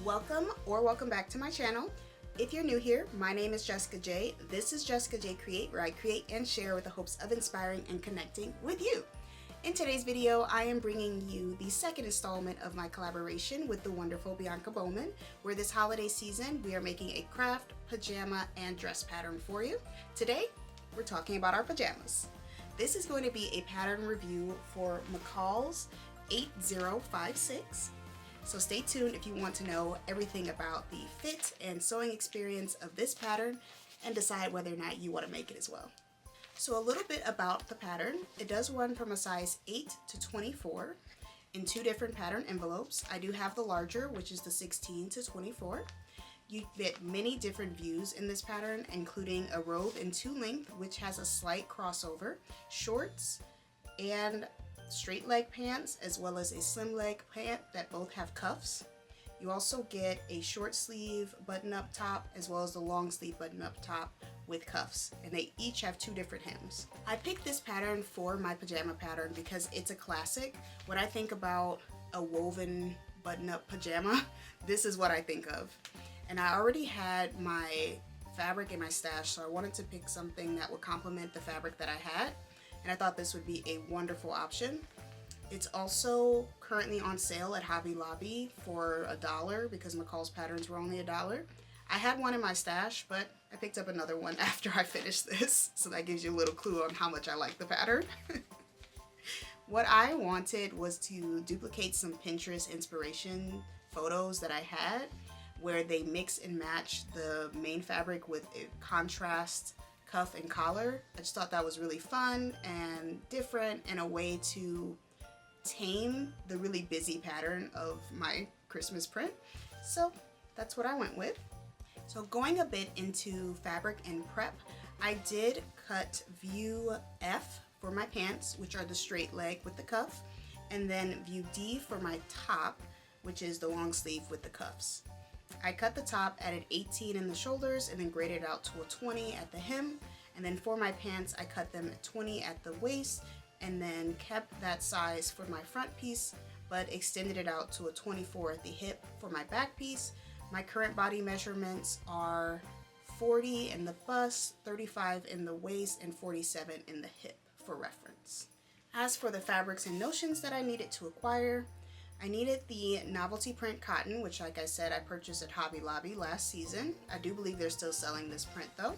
Welcome back to my channel. If you're new here, my name is Jessica J. This is Jessica J Create, where I create and share with the hopes of inspiring and connecting with you. In today's video, I am bringing you the second installment of my collaboration with the wonderful Bianca, where this holiday season we are making a craft, pajama, and dress pattern for you. Today, we're talking about our pajamas. This is going to be a pattern review for McCall's M8056. So stay tuned if you want to know everything about the fit and sewing experience of this pattern and decide whether or not you want to make it as well. So a little bit about the pattern. It does run from a size 8 to 24 in two different pattern envelopes. I do have the larger, which is the 16 to 24. You get many different views in this pattern, including a robe in 2 length, which has a slight crossover, shorts, and straight leg pants, as well as a slim leg pant that both have cuffs. You also get a short sleeve button up top as well as the long sleeve button up top with cuffs, and they each have 2 different hems. I picked this pattern for my pajama pattern because it's a classic. When I think about a woven button up pajama, this is what I think of. And I already had my fabric in my stash, so I wanted to pick something that would complement the fabric that I had. And I thought this would be a wonderful option. It's also currently on sale at Hobby Lobby for $1 because McCall's patterns were only $1. I had one in my stash, but I picked up another one after I finished this, so that gives you a little clue on how much I like the pattern. What I wanted was to duplicate some Pinterest inspiration photos that I had, where they mix and match the main fabric with a contrast cuff and collar. I just thought that was really fun and different, and a way to tame the really busy pattern of my Christmas print. So that's what I went with. So going a bit into fabric and prep, I did cut view F for my pants, which are the straight leg with the cuff, and then view D for my top, which is the long sleeve with the cuffs. I cut the top at an 18 in the shoulders and then graded out to a 20 at the hem. And then for my pants, I cut them at 20 at the waist and then kept that size for my front piece, but extended it out to a 24 at the hip for my back piece. My current body measurements are 40 in the bust, 35 in the waist, and 47 in the hip for reference. As for the fabrics and notions that I needed to acquire, I needed the novelty print cotton, which, like I said, I purchased at Hobby Lobby last season. I do believe they're still selling this print though.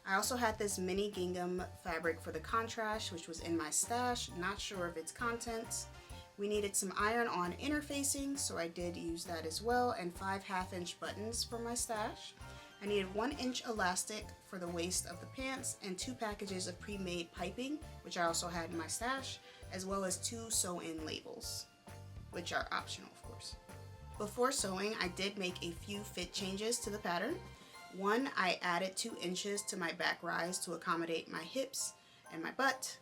I also had this mini gingham fabric for the contrast, which was in my stash, not sure of its contents. We needed some iron-on interfacing, so I did use that as well, and 5 half-inch buttons for my stash. I needed 1-inch elastic for the waist of the pants, and 2 packages of pre-made piping, which I also had in my stash, as well as 2 sew-in labels, which are optional, of course. Before sewing, I did make a few fit changes to the pattern. 1, I added 2 inches to my back rise to accommodate my hips and my butt.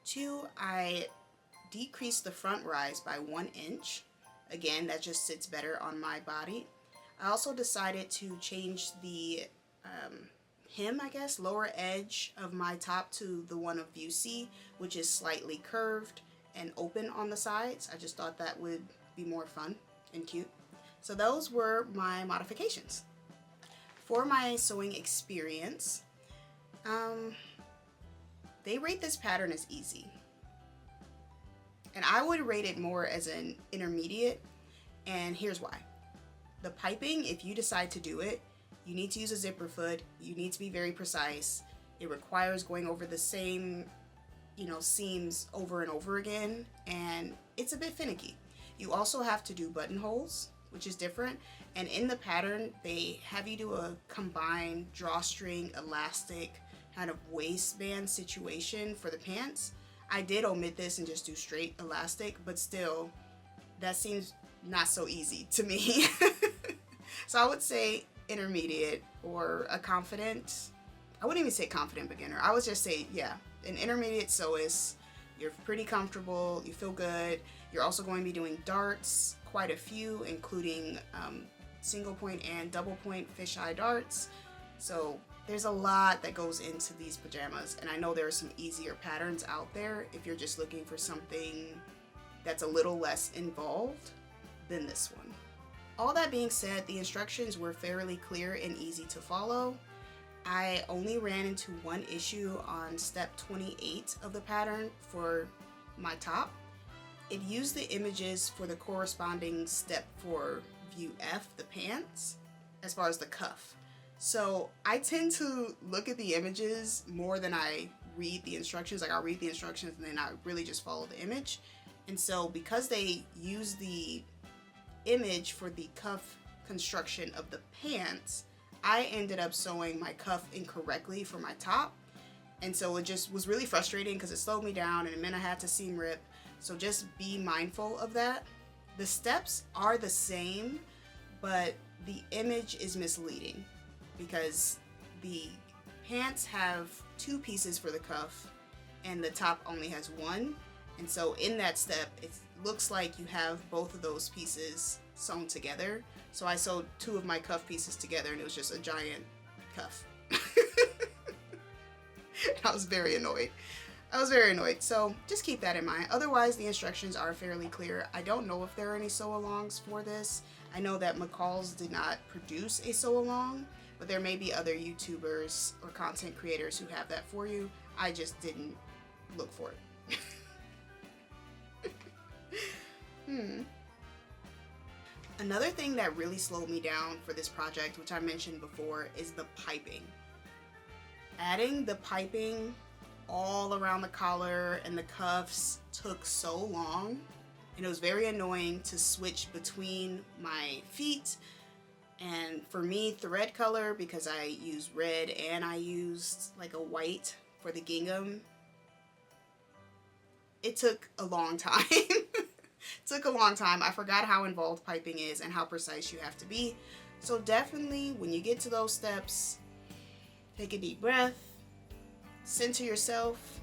2, I decreased the front rise by 1 inch. Again, that just sits better on my body. I also decided to change the hem, I guess, lower edge of my top to the one of view C, which is slightly curved and open on the sides. I just thought that would be more fun and cute. So those were my modifications. For my sewing experience, they rate this pattern as easy. And I would rate it more as an intermediate, and here's why. The piping, if you decide to do it, you need to use a zipper foot, you need to be very precise. It requires going over the same seams over and over again, and it's a bit finicky. You also have to do buttonholes, which is different, and in the pattern they have you do a combined drawstring, elastic, kind of waistband situation for the pants. I did omit this and just do straight elastic, but still, that seems not so easy to me. So I would say intermediate, or a confident, I wouldn't even say confident beginner. I would just say, yeah, an intermediate sewist. You're pretty comfortable, you feel good. You're also going to be doing darts, quite a few, including single point and double point fisheye darts. So there's a lot that goes into these pajamas, and I know there are some easier patterns out there if you're just looking for something that's a little less involved than this one. All that being said, the instructions were fairly clear and easy to follow. I only ran into one issue on step 28 of the pattern for my top. It used the images for the corresponding step for view F, the pants, as far as the cuff. So I tend to look at the images more than I read the instructions. Like, I'll read the instructions and then I really just follow the image. And so because they use the image for the cuff construction of the pants, I ended up sewing my cuff incorrectly for my top. And so it just was really frustrating because it slowed me down and it meant I had to seam rip. So just be mindful of that. The steps are the same, but the image is misleading because the pants have 2 pieces for the cuff and the top only has 1. And so in that step, it looks like you have both of those pieces sewn together. So I sewed 2 of my cuff pieces together and it was just a giant cuff. I was very annoyed. So just keep that in mind. Otherwise, the instructions are fairly clear. I don't know if there are any sew-alongs for this. I know that McCall's did not produce a sew-along, but there may be other YouTubers or content creators who have that for you. I just didn't look for it. Another thing that really slowed me down for this project, which I mentioned before, is the piping. Adding the piping all around the collar and the cuffs took so long, and it was very annoying to switch between my feet. And for me, thread color, because I used red and I used like a white for the gingham, it took a long time. I forgot how involved piping is and how precise you have to be. So definitely when you get to those steps, take a deep breath, center yourself,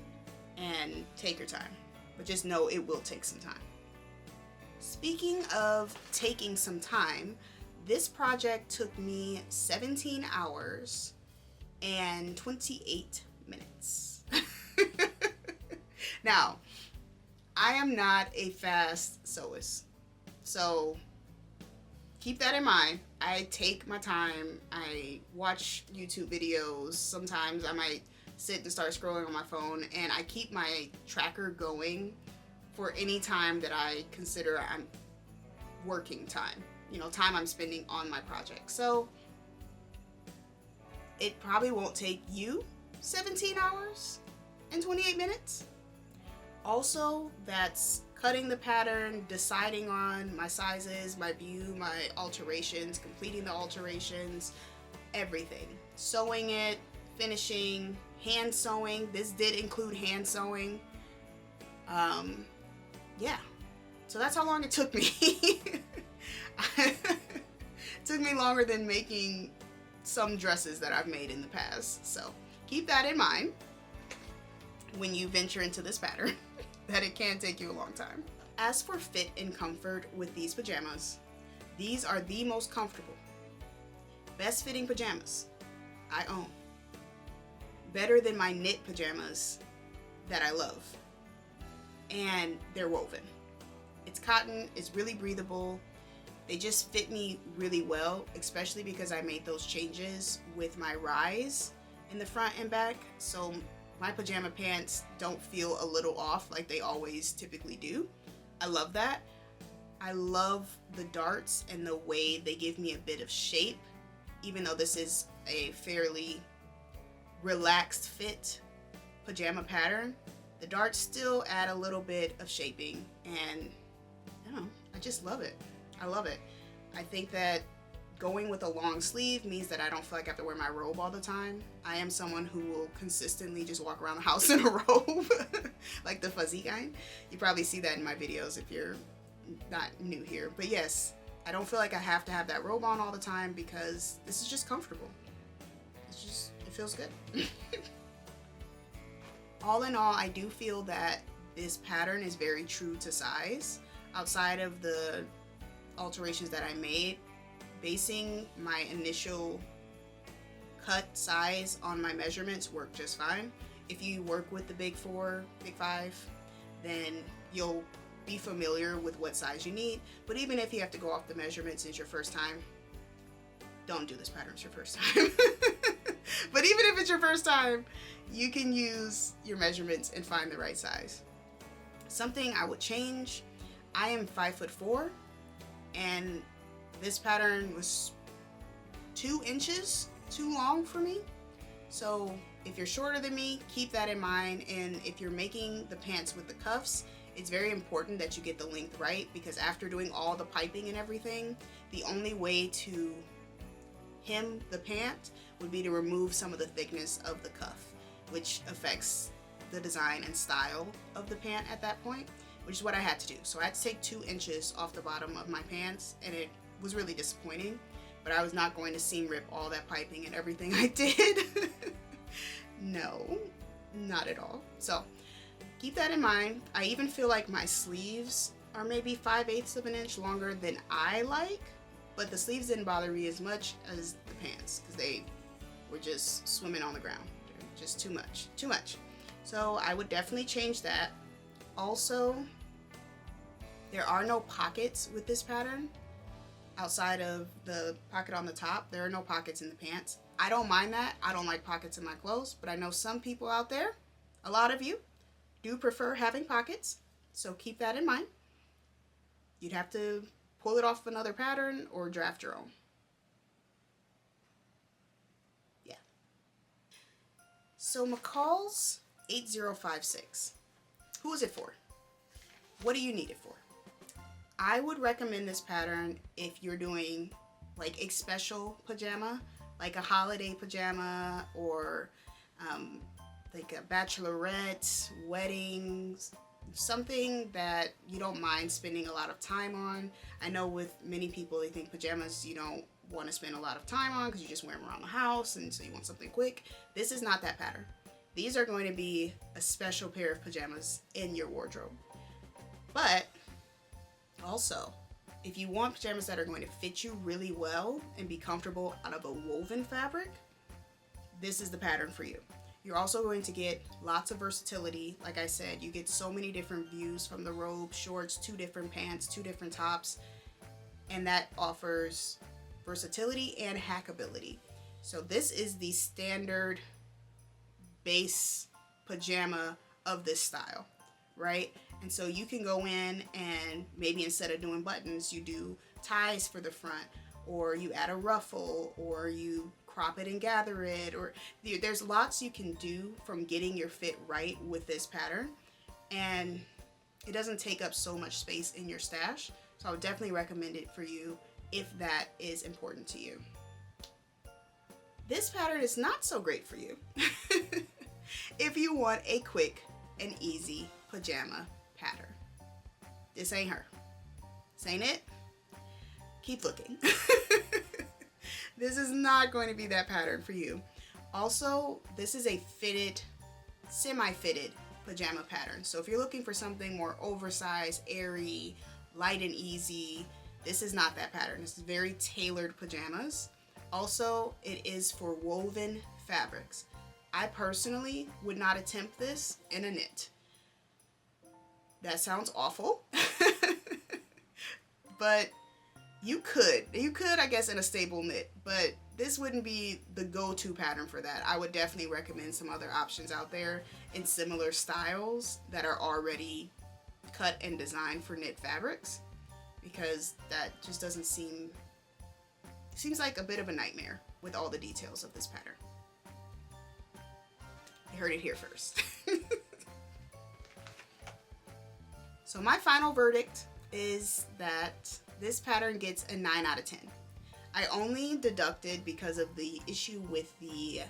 and take your time. But just know it will take some time. Speaking of taking some time, this project took me 17 hours and 28 minutes. Now, I am not a fast sewist, so keep that in mind. I take my time. I watch YouTube videos. Sometimes I might sit and start scrolling on my phone, and I keep my tracker going for any time that I consider I'm working time, time I'm spending on my project. So it probably won't take you 17 hours and 28 minutes. Also, that's cutting the pattern, deciding on my sizes, my view, my alterations, completing the alterations, everything. Sewing it, finishing, hand sewing. This did include hand sewing. Yeah. So that's how long it took me. It took me longer than making some dresses that I've made in the past. So keep that in mind when you venture into this pattern, that it can take you a long time. As for fit and comfort with these pajamas, these are the most comfortable, best fitting pajamas I own. Better than my knit pajamas that I love. And they're woven. It's cotton, it's really breathable. They just fit me really well, especially because I made those changes with my rise in the front and back. So my pajama pants don't feel a little off like they always typically do. I love that. I love the darts and the way they give me a bit of shape, even though this is a fairly relaxed fit pajama pattern. The darts still add a little bit of shaping, and I just love it. I love it. I think that going with a long sleeve means that I don't feel like I have to wear my robe all the time. I am someone who will consistently just walk around the house in a robe, like the fuzzy kind. You probably see that in my videos if you're not new here. But yes, I don't feel like I have to have that robe on all the time because this is just comfortable. It feels good. All in all, I do feel that this pattern is very true to size. Outside of the alterations that I made, basing my initial cut size on my measurements worked just fine. If you work with the big 4, big 5, then you'll be familiar with what size you need. But even if you have to go off the measurements, it's your first time, don't do this pattern, it's your first time. But even if it's your first time, you can use your measurements and find the right size. Something I would change, I am 5'4", and this pattern was 2 inches too long for me. So if you're shorter than me, keep that in mind. And if you're making the pants with the cuffs, it's very important that you get the length right, because after doing all the piping and everything, the only way to hem the pant would be to remove some of the thickness of the cuff, which affects the design and style of the pant at that point, which is what I had to do. So I had to take 2 inches off the bottom of my pants, and it was really disappointing, but I was not going to seam rip all that piping and everything I did. No, not at all. So keep that in mind. I even feel like my sleeves are maybe 5/8 of an inch longer than I like, but the sleeves didn't bother me as much as the pants, because they were just swimming on the ground. They're just too much. So I would definitely change that. Also, there are no pockets with this pattern. Outside of the pocket on the top, there are no pockets in the pants. I don't mind that. I don't like pockets in my clothes, but I know some people out there, a lot of you, do prefer having pockets. So keep that in mind. You'd have to pull it off another pattern or draft your own. Yeah. So McCall's 8056. Who is it for? What do you need it for? I would recommend this pattern if you're doing like a special pajama, like a holiday pajama, or like a bachelorette, weddings, something that you don't mind spending a lot of time on. I know with many people, they think pajamas you don't want to spend a lot of time on because you just wear them around the house, and so you want something quick. This is not that pattern. These are going to be a special pair of pajamas in your wardrobe. But also, if you want pajamas that are going to fit you really well and be comfortable out of a woven fabric, this is the pattern for you. You're also going to get lots of versatility. Like I said, you get so many different views from the robe, shorts, 2 different pants, 2 different tops, and that offers versatility and hackability. So this is the standard base pajama of this style, right? And so you can go in and maybe instead of doing buttons, you do ties for the front, or you add a ruffle, or you crop it and gather it, or there's lots you can do from getting your fit right with this pattern, and it doesn't take up so much space in your stash. So I would definitely recommend it for you if that is important to you. This pattern is not so great for you if you want a quick and easy pajama pattern. This ain't her. This ain't it. Keep looking. This is not going to be that pattern for you. Also, this is a fitted, semi-fitted pajama pattern. So if you're looking for something more oversized, airy, light and easy, this is not that pattern. This is very tailored pajamas. Also, it is for woven fabrics. I personally would not attempt this in a knit. That sounds awful. But you could, I guess, in a stable knit, but this wouldn't be the go-to pattern for that. I would definitely recommend some other options out there in similar styles that are already cut and designed for knit fabrics, because that just doesn't seems like a bit of a nightmare with all the details of this pattern. You heard it here first. So my final verdict is that this pattern gets a 9 out of 10. I only deducted because of the issue with the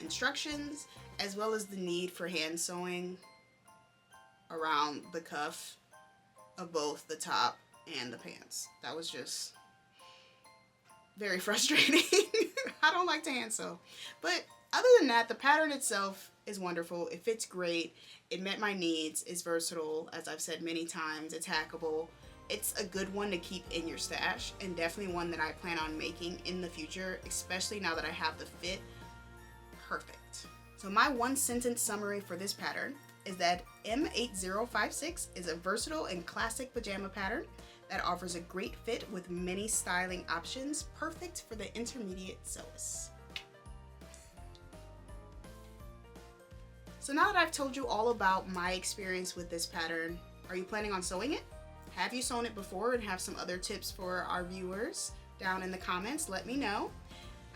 instructions, as well as the need for hand sewing around the cuff of both the top and the pants. That was just very frustrating. I don't like to hand sew. But other than that, the pattern itself is wonderful. It fits great. It met my needs. It's versatile. As I've said many times, it's hackable. It's a good one to keep in your stash, and definitely one that I plan on making in the future, especially now that I have the fit perfect. So my 1-sentence summary for this pattern is that M8056 is a versatile and classic pajama pattern that offers a great fit with many styling options, perfect for the intermediate sewist. So now that I've told you all about my experience with this pattern, are you planning on sewing it? Have you sewn it before and have some other tips for our viewers? Down in the comments, let me know.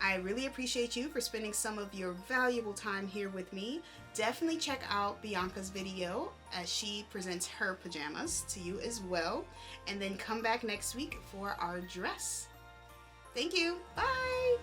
I really appreciate you for spending some of your valuable time here with me. Definitely check out Bianca's video as she presents her pajamas to you as well. And then come back next week for our dress. Thank you. Bye.